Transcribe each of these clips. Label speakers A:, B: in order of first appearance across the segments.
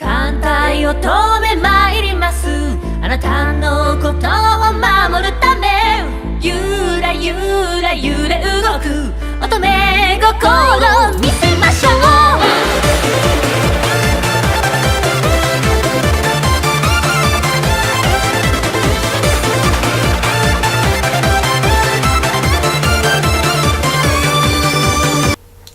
A: 艦隊を止め参ります。あなたのことを守るため、ゆらゆら揺れ動く乙女心見せましょう。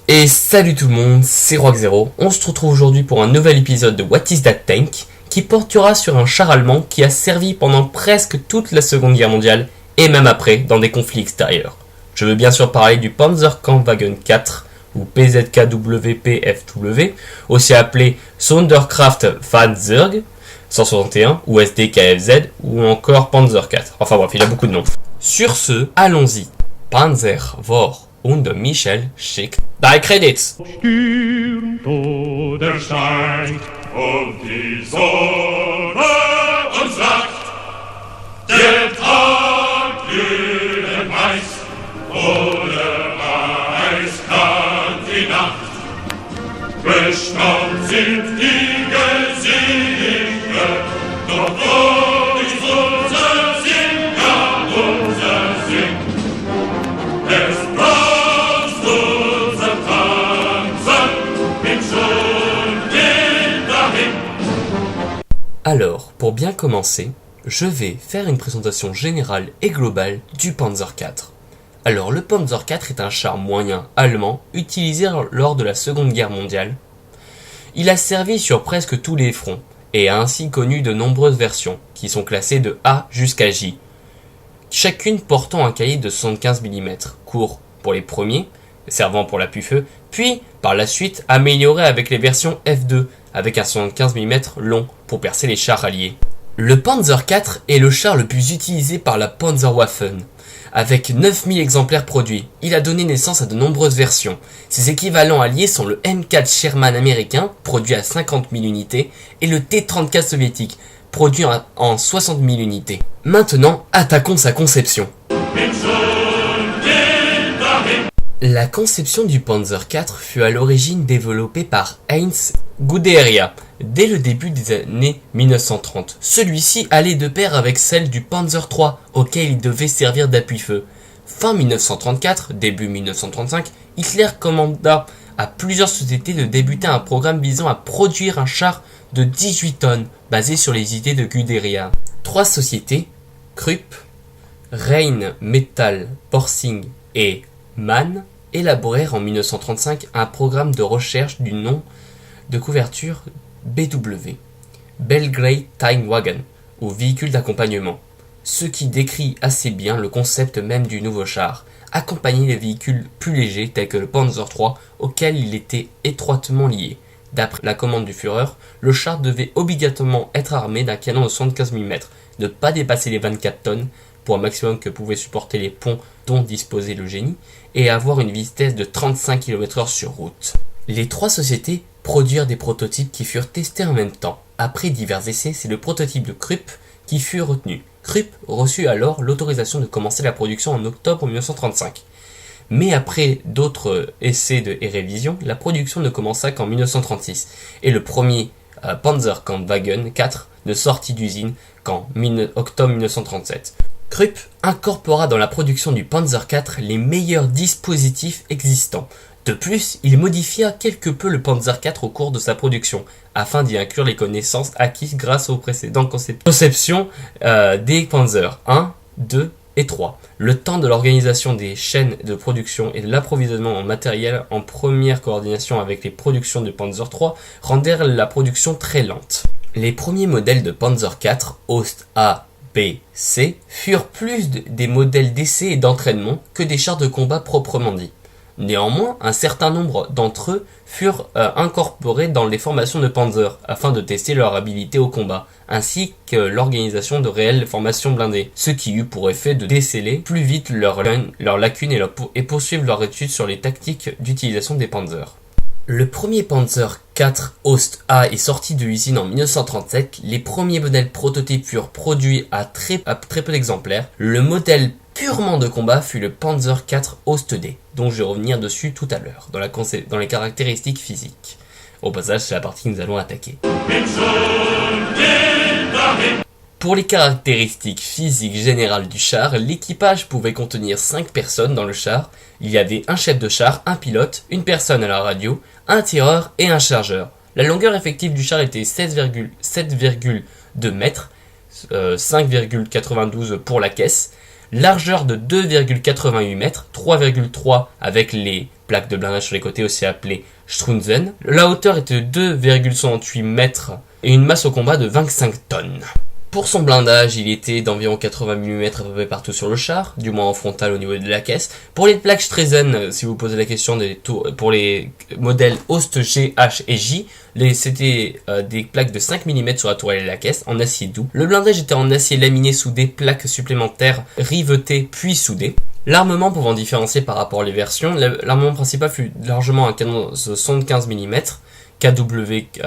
B: Et salut tout le monde, c'est Rock0. On se retrouve aujourd'hui pour un nouvel épisode de What is that tank qui portera sur un char allemand qui a servi pendant presque toute la Seconde Guerre mondiale et même après dans des conflits extérieurs. Je veux bien sûr parler du Panzerkampfwagen 4 ou PZKWPFW, aussi appelé Sonderkraftfahrzeug 161 ou SDKFZ ou encore Panzer 4. Enfin bref, il a beaucoup de noms. Sur ce, allons-y. Panzer vor und Michel schickt die Credits.
C: Stürmt oder steigt und die Sonne uns lacht. Der Tag glühend heiß oder eiskalt die Nacht. Bestaunt sind die Gesichter, doch wo ist unser Sinn, ja unser Sinn. Es braucht unser Panzer mit Schuld dahin.
B: Alors, pour bien commencer, je vais faire une présentation générale et globale du Panzer IV. Alors, le Panzer IV est un char moyen allemand utilisé lors de la Seconde Guerre mondiale. Il a servi sur presque tous les fronts et a ainsi connu de nombreuses versions qui sont classées de A jusqu'à J, chacune portant un calibre de 75 mm, court pour les premiers, servant pour l'appui-feu, puis par la suite amélioré avec les versions F2 avec un 75 mm long pour percer les chars alliés. Le Panzer IV est le char le plus utilisé par la Panzerwaffen. Avec 9000 exemplaires produits, il a donné naissance à de nombreuses versions. Ses équivalents alliés sont le M4 Sherman américain, produit à 50 000 unités, et le T-34 soviétique, produit en 60 000 unités. Maintenant, attaquons sa conception. La conception du Panzer IV fut à l'origine développée par Heinz Guderian dès le début des années 1930. Celui-ci allait de pair avec celle du Panzer III auquel il devait servir d'appui-feu. Fin 1934, début 1935, Hitler commanda à plusieurs sociétés de débuter un programme visant à produire un char de 18 tonnes basé sur les idées de Guderian. Trois sociétés, Krupp, Rheinmetall Borsig et Mann, élaborèrent en 1935 un programme de recherche du nom de couverture BW, Belgrade Tank Wagon, ou véhicule d'accompagnement, ce qui décrit assez bien le concept même du nouveau char, accompagner les véhicules plus légers tels que le Panzer III auquel il était étroitement lié. D'après la commande du Führer, le char devait obligatoirement être armé d'un canon de 75 mm, ne pas dépasser les 24 tonnes, pour un maximum que pouvaient supporter les ponts dont disposait le génie, et avoir une vitesse de 35 km/h sur route. Les trois sociétés produirent des prototypes qui furent testés en même temps. Après divers essais, c'est le prototype de Krupp qui fut retenu. Krupp reçut alors l'autorisation de commencer la production en octobre 1935. Mais après d'autres essais et révisions, la production ne commença qu'en 1936, et le premier Panzerkampfwagen 4 ne sortit d'usine qu'en octobre 1937. Krupp incorpora dans la production du Panzer IV les meilleurs dispositifs existants. De plus, il modifia quelque peu le Panzer IV au cours de sa production, afin d'y inclure les connaissances acquises grâce aux précédentes conceptions des Panzer 1, 2 et 3. Le temps de l'organisation des chaînes de production et de l'approvisionnement en matériel en première coordination avec les productions de Panzer III rendèrent la production très lente. Les premiers modèles de Panzer IV, Ost A, B, C, furent plus des modèles d'essai et d'entraînement que des chars de combat proprement dits. Néanmoins, un certain nombre d'entre eux furent incorporés dans les formations de Panzer afin de tester leur habilité au combat, ainsi que l'organisation de réelles formations blindées, ce qui eut pour effet de déceler plus vite leurs lacunes et poursuivre leur étude sur les tactiques d'utilisation des Panzers. Le premier Panzer IV Ost A est sorti de l'usine en 1937. Les premiers modèles prototypes furent produits à très peu d'exemplaires. Le modèle purement de combat fut le Panzer IV Ost D, dont je vais revenir dessus tout à l'heure, dans les caractéristiques physiques. Au passage, c'est la partie que nous allons attaquer.
C: Bin schon will dahin.
B: Pour les caractéristiques physiques générales du char, l'équipage pouvait contenir 5 personnes dans le char. Il y avait un chef de char, un pilote, une personne à la radio, un tireur et un chargeur. La longueur effective du char était 7,2 mètres, 5,92 pour la caisse. Largeur de 2,88 mètres, 3,3 avec les plaques de blindage sur les côtés, aussi appelées Strunzen. La hauteur était de 2,68 mètres et une masse au combat de 25 tonnes. Pour son blindage, il était d'environ 80 mm à peu près partout sur le char, du moins en frontal au niveau de la caisse. Pour les plaques Strunzen, si vous posez la question pour les modèles Ost G, H et J, c'était des plaques de 5 mm sur la tourelle et la caisse en acier doux. Le blindage était en acier laminé soudé, plaques supplémentaires rivetées puis soudées. L'armement pouvant différencier par rapport aux versions, l'armement principal fut largement un canon de 75 mm, KW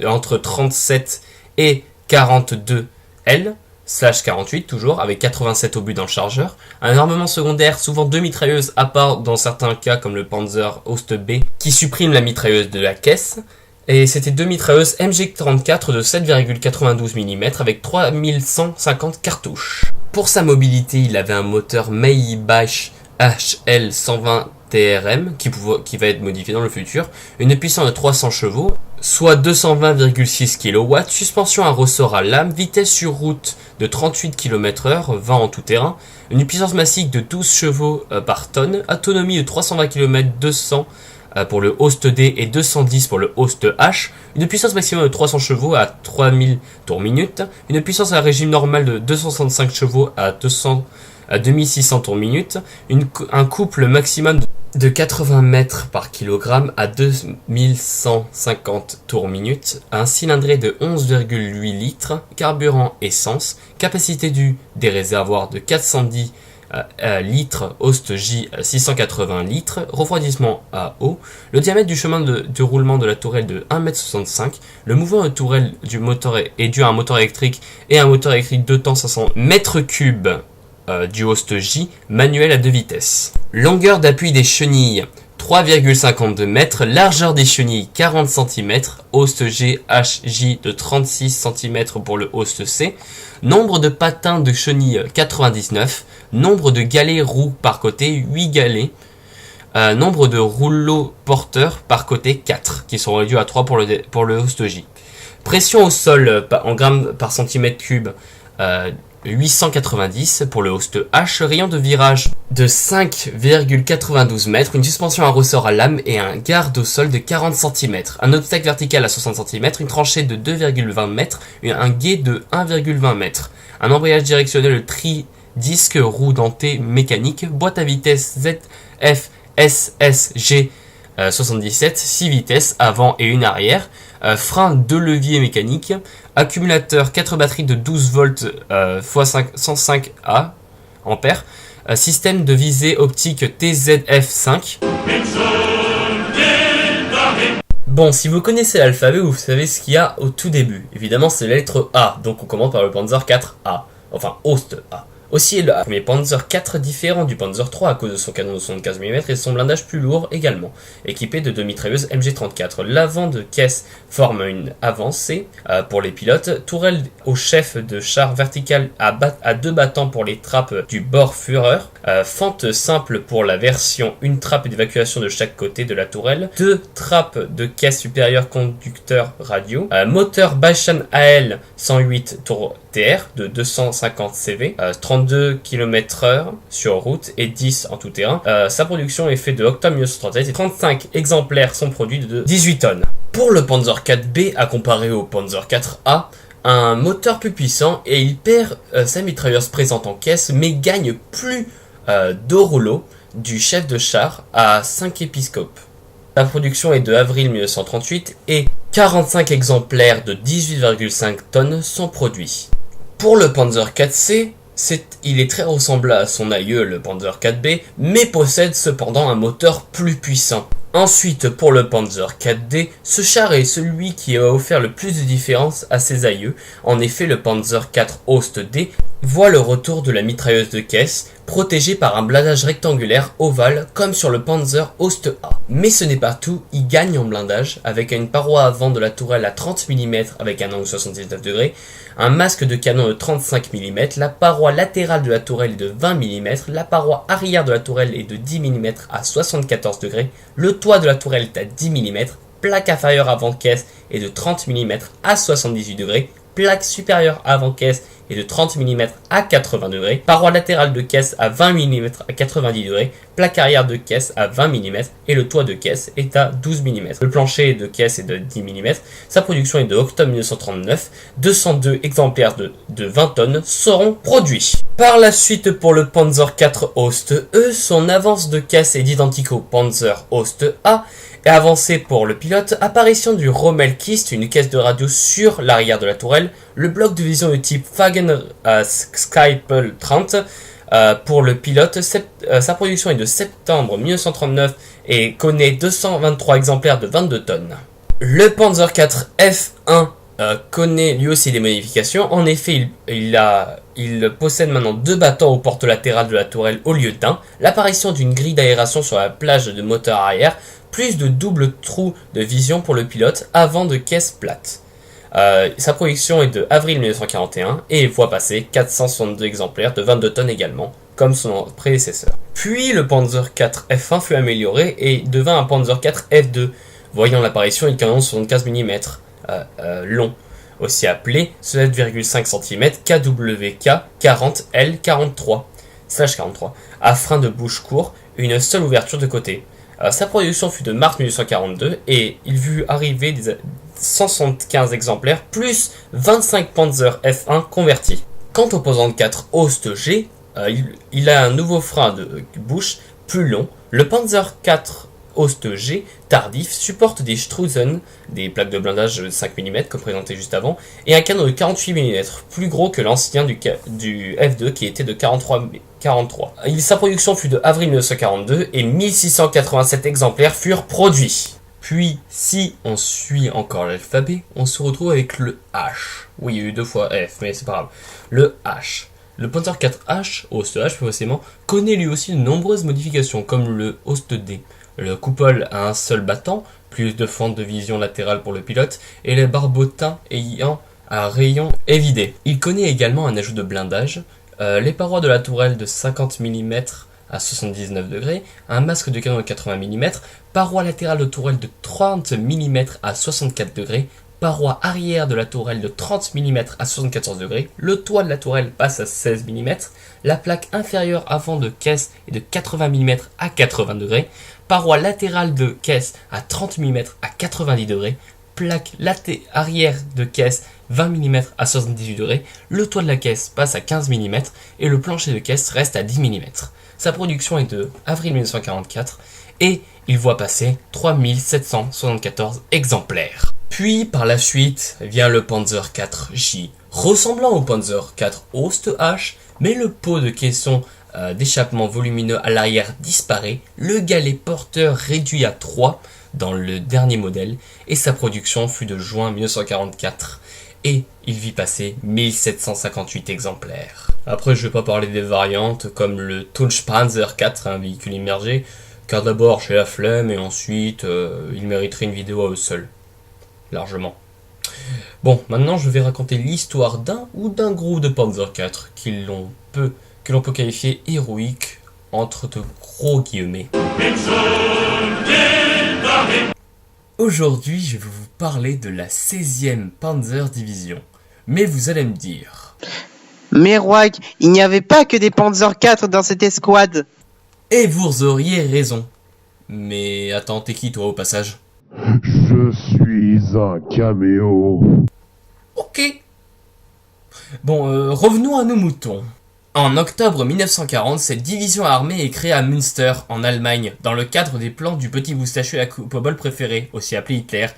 B: entre 37 et 42 L/48 toujours, avec 87 obus dans le chargeur. Un armement secondaire, souvent 2 mitrailleuses, à part dans certains cas comme le Panzer Ost B, qui supprime la mitrailleuse de la caisse. Et c'était 2 mitrailleuses MG34 de 7,92 mm avec 3150 cartouches. Pour sa mobilité, il avait un moteur Maybach HL120 TRM qui va être modifié dans le futur, une puissance de 300 chevaux, soit 220,6 kW, suspension à ressort à lame, vitesse sur route de 38 km/h, 20 en tout terrain, une puissance massique de 12 chevaux par tonne, autonomie de 320 km, 200 pour le Ost D et 210 pour le Ost H, une puissance maximum de 300 chevaux à 3000 tours minute, une puissance à régime normal de 265 chevaux à 2600 tours minute, un couple maximum de 80 mètres par kilogramme à 2150 tours minute, un cylindré de 11,8 litres, carburant essence, capacité des réservoirs de 410 litres, Ost J 680 litres, refroidissement à eau, le diamètre du chemin de roulement de la tourelle de 1,65 m, le mouvement de tourelle du moteur est dû à un moteur électrique et un moteur électrique 2 temps 500 m3 du Ost J, manuel à 2 vitesses. Longueur d'appui des chenilles 3,52 mètres, largeur des chenilles 40 cm, Ost G HJ de 36 cm pour le Ost C, nombre de patins de chenilles 99, nombre de galets roues par côté 8 galets, nombre de rouleaux porteurs par côté 4, qui sont réduits à 3 pour le Ost J. Pression au sol en grammes par centimètre cube 890 pour le Ost H, rayon de virage de 5,92 mètres, une suspension à ressort à lame et un garde au sol de 40 cm, un obstacle vertical à 60 cm, une tranchée de 2,20 mètres et un guet de 1,20 mètres, un embrayage directionnel tri-disque roue dentée mécanique, boîte à vitesse ZFSSG 77, 6 vitesses avant et une arrière, frein 2 leviers mécaniques, accumulateur 4 batteries de 12 volts x 105 ampères, système de visée optique TZF5. Bon, si vous connaissez l'alphabet, vous savez ce qu'il y a au tout début. Évidemment, c'est la lettre A, donc on commence par le Panzer 4A, enfin Ost A. Aussi le premier Panzer 4 différent du Panzer 3 à cause de son canon de 75 mm et son blindage plus lourd également, équipé de 2 mitrailleuses MG34. L'avant de caisse forme une avancée pour les pilotes, tourelle au chef de char verticale à 2 battants pour les trappes du bord Führer, fente simple pour la version, une trappe d'évacuation de chaque côté de la tourelle, 2 trappes de caisse supérieure conducteur radio, moteur Bachan AL 108 tours TR de 250 CV, 32 km/h sur route et 10 en tout terrain. Sa production est faite de Octa 1937 et 35 exemplaires sont produits de 18 tonnes. Pour le Panzer 4B, à comparer au Panzer 4A, un moteur plus puissant et il perd sa mitrailleuse présente en caisse mais gagne plus de rouleaux du chef de char à 5 épiscopes. La production est de avril 1938 et 45 exemplaires de 18,5 tonnes sont produits. Pour le Panzer 4C, il est très ressemblant à son aïeux, le Panzer 4B, mais possède cependant un moteur plus puissant. Ensuite, pour le Panzer 4D, ce char est celui qui a offert le plus de différence à ses aïeux. En effet, le Panzer 4 Ost D voit le retour de la mitrailleuse de caisse, protégé par un blindage rectangulaire ovale comme sur le Panzer Ost A. Mais ce n'est pas tout, il gagne en blindage avec une paroi avant de la tourelle à 30 mm avec un angle 79 degrés, un masque de canon de 35 mm, la paroi latérale de la tourelle est de 20 mm, la paroi arrière de la tourelle est de 10 mm à 74 degrés, le toit de la tourelle est à 10 mm, plaque inférieure avant-caisse est de 30 mm à 78 degrés, plaque supérieure avant-caisse est de 30 mm à 80 degrés, paroi latérale de caisse à 20 mm à 90 degrés, plaque arrière de caisse à 20 mm et le toit de caisse est à 12 mm. Le plancher de caisse est de 10 mm, sa production est de octobre 1939, 202 exemplaires de 20 tonnes seront produits. Par la suite pour le Panzer IV Ost E, son avance de caisse est identique au Panzer Ost A, et avancé pour le pilote, apparition du Rommel-Kiste, une caisse de radio sur l'arrière de la tourelle, le bloc de vision de type Fagen Skypel 30 pour le pilote, sa production est de septembre 1939 et connaît 223 exemplaires de 22 tonnes. Le Panzer IV F1 connaît lui aussi des modifications, en effet il possède maintenant 2 battants aux portes latérales de la tourelle au lieu d'un, l'apparition d'une grille d'aération sur la plage de moteur arrière, plus de double trou de vision pour le pilote avant de caisse plate. Sa production est de avril 1941 et voit passer 462 exemplaires de 22 tonnes également, comme son prédécesseur. Puis le Panzer IV F1 fut amélioré et devint un Panzer IV F2, voyant l'apparition d'un canon 75 mm long, aussi appelé 7,5 cm KWK 40L43/43, à frein de bouche court, une seule ouverture de côté. Sa production fut de mars 1942 et il vut arriver des 175 exemplaires plus 25 Panzer F1 convertis. Quant au Panzer IV Ost G, il a un nouveau frein de bouche plus long. Le Panzer IV Ost G tardif supporte des Straußen, des plaques de blindage de 5 mm comme présenté juste avant, et un canon de 48 mm, plus gros que l'ancien du F2 qui était de 43. Sa production fut de avril 1942 et 1687 exemplaires furent produits. Puis, si on suit encore l'alphabet, on se retrouve avec le H. Oui, il y a eu 2 fois F, mais c'est pas grave. Le H. Le Panzer IV H, Ost H plus précisément, connaît lui aussi de nombreuses modifications, comme le Ost D. Le coupole a un seul battant, plus de fente de vision latérale pour le pilote, et les barbotins ayant un rayon évidé. Il connaît également un ajout de blindage, les parois de la tourelle de 50 mm à 79 degrés, un masque de canon de 80 mm, paroi latérale de tourelle de 30 mm à 64 degrés, paroi arrière de la tourelle de 30 mm à 74 degrés, le toit de la tourelle passe à 16 mm, la plaque inférieure avant de caisse est de 80 mm à 80 degrés, paroi latérale de caisse à 30 mm à 90 degrés, plaque arrière de caisse 20 mm à 78 degrés, le toit de la caisse passe à 15 mm et le plancher de caisse reste à 10 mm. Sa production est de avril 1944 et il voit passer 3774 exemplaires. Puis par la suite vient le Panzer IV J, ressemblant au Panzer IV Ost H, mais le pot de caisson d'échappement volumineux à l'arrière disparaît, le galet porteur réduit à 3 dans le dernier modèle et sa production fut de juin 1944 et il vit passer 1758 exemplaires. Après je vais pas parler des variantes comme le Tunchpanzer 4, un véhicule immergé, car d'abord j'ai la flemme et ensuite il mériterait une vidéo à eux seuls, largement. Bon, maintenant je vais raconter l'histoire d'un ou d'un groupe de Panzer IV que l'on peut qualifier héroïque entre de gros guillemets. Aujourd'hui, je vais vous parler de la 16e Panzer Division. Mais vous allez me dire...
D: Mais Roig, il n'y avait pas que des Panzer IV dans cette escouade.
B: Et vous auriez raison. Mais attends, t'es qui toi au passage?
E: Je suis un caméo.
B: Ok. Bon, revenons à nos moutons. En octobre 1940, cette division armée est créée à Münster, en Allemagne, dans le cadre des plans du petit moustachu à coupe au bol préféré, aussi appelé Hitler,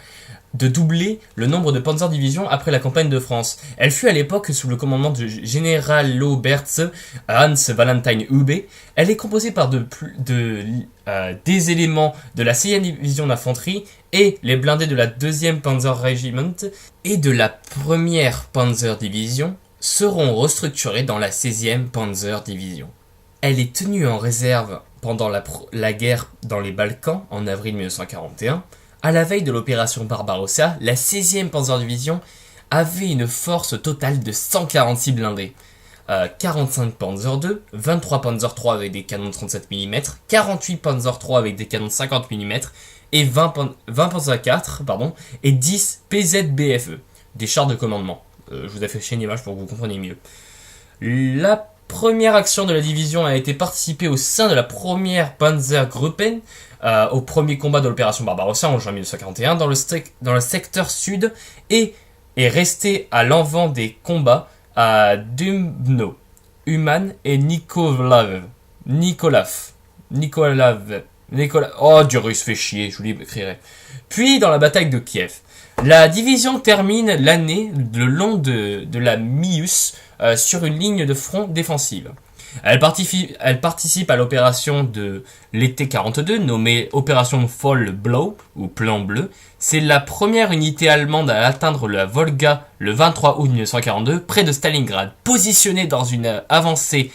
B: de doubler le nombre de Panzer Division après la campagne de France. Elle fut à l'époque sous le commandement du Generaloberst Hans Valentin Hube. Elle est composée par des éléments de la 6e division d'infanterie et les blindés de la 2e Panzer Regiment et de la 1ère Panzer Division seront restructurés dans la 16e Panzer Division. Elle est tenue en réserve pendant la guerre dans les Balkans en avril 1941. À la veille de l'opération Barbarossa, la 16e Panzerdivision avait une force totale de 146 blindés. 45 Panzer II, 23 Panzer III avec des canons de 37 mm, 48 Panzer III avec des canons de 50 mm, et 20 Panzer IV et 10 PZBFE, des chars de commandement. Je vous affiche une image pour que vous compreniez mieux. La première action de la division a été participée au sein de la première Panzergruppen au premier combat de l'opération Barbarossa en juin 1941 dans le secteur sud et est restée à l'avant des combats à Dubno, Uman et Nikolaev. Oh, du russe fait chier, je vous l'écrirai. Puis dans la bataille de Kiev. La division termine l'année le long de la Mius sur une ligne de front défensive. Elle participe à l'opération de l'été 42, nommée Opération Fall Blau, ou Plan Bleu. C'est la première unité allemande à atteindre la Volga le 23 août 1942, près de Stalingrad. Positionnée dans une avancée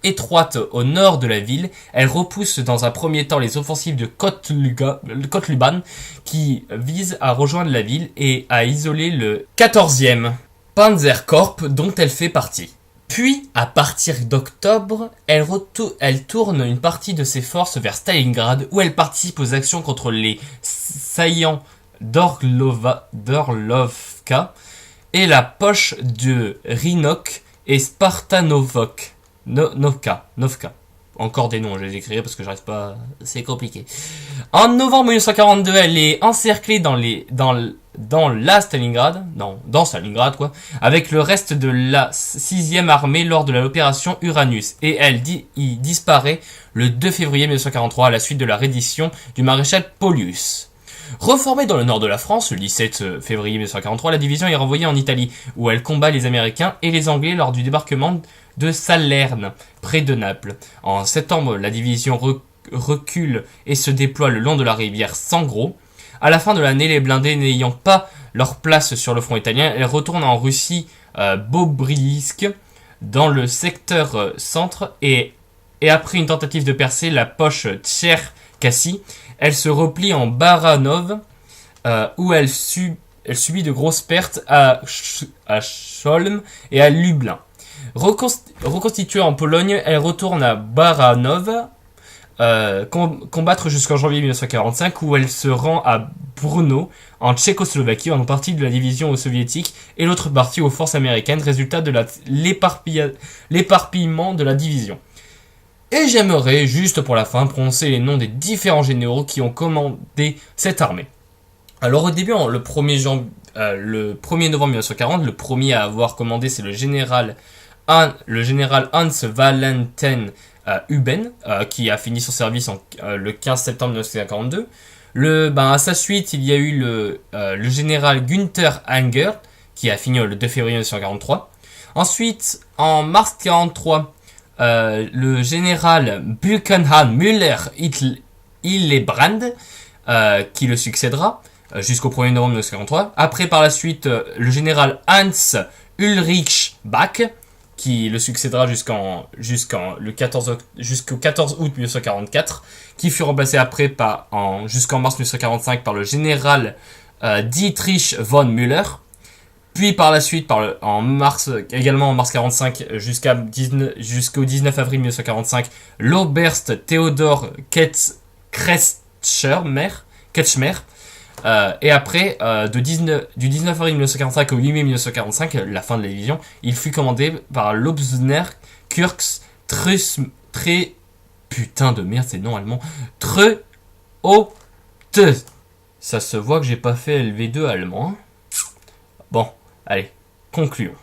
B: étroite au nord de la ville, elle repousse dans un premier temps les offensives de Kotluban, qui visent à rejoindre la ville et à isoler le 14e Panzerkorps dont elle fait partie. Puis, à partir d'octobre, elle tourne une partie de ses forces vers Stalingrad, où elle participe aux actions contre les saillants d'Orlovka et la poche de Rinok et Spartanovka. Novka. Encore des noms, je vais les écrire parce que j'arrive pas, c'est compliqué. En novembre 1942, elle est encerclée dans Stalingrad, avec le reste de la 6e armée lors de l'opération Uranus, et elle y disparaît le 2 février 1943 à la suite de la reddition du maréchal Paulius. Reformée dans le nord de la France, le 17 février 1943, la division est renvoyée en Italie, où elle combat les Américains et les Anglais lors du débarquement de Salerne, près de Naples. En septembre, la division recule et se déploie le long de la rivière Sangro. À la fin de l'année, les blindés n'ayant pas leur place sur le front italien, elles retournent en Russie, Bobrisk, dans le secteur centre, et après une tentative de percer la poche Tcherkassy, elle se replie en Baranov, où elle subit de grosses pertes à Cholm et à Lublin. Reconstituée en Pologne, elle retourne à Baranov, combattre jusqu'en janvier 1945, où elle se rend à Brno, en Tchécoslovaquie, en partie de la division soviétique et l'autre partie aux forces américaines, résultat de l'éparpillement de la division. Et j'aimerais, juste pour la fin, prononcer les noms des différents généraux qui ont commandé cette armée. Alors au début, le 1er novembre 1940, le premier à avoir commandé, c'est le général Hans Valentin Huben, qui a fini son service le 15 septembre 1942. À sa suite, il y a eu le général Günther Anger, qui a fini le 2 février 1943. Ensuite, en mars 1943, le général Buchenham Müller-Hillebrand, qui le succédera jusqu'au 1er novembre 1943. Après, par la suite, le général Hans Ulrich Bach, qui le succédera jusqu'au 14 août 1944, qui fut remplacé après jusqu'en mars 1945 par le général Dietrich von Müller, puis par la suite également en mars 1945 jusqu'au 19 avril 1945, l'Oberst Theodor Kretschmer, et après, du 19 avril 1945 au 8 mai 1945, la fin de la division, il fut commandé par l'Obstner Kurz putain de merde, c'est non allemand, Ça se voit que j'ai pas fait LV2 allemand. Bon, allez, concluons.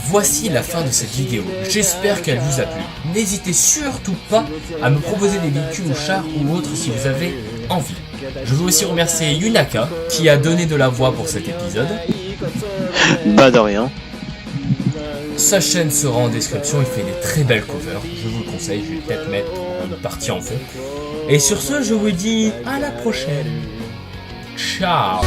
B: Voici la fin de cette vidéo, j'espère qu'elle vous a plu. N'hésitez surtout pas à me proposer des véhicules ou chars ou autres si vous avez envie. Je veux aussi remercier Yunaka qui a donné de la voix pour cet épisode.
D: Pas de rien.
B: Sa chaîne sera en description, il fait des très belles covers, je vous le conseille, je vais peut-être mettre une partie en fond. Et sur ce, je vous dis à la prochaine. Ciao.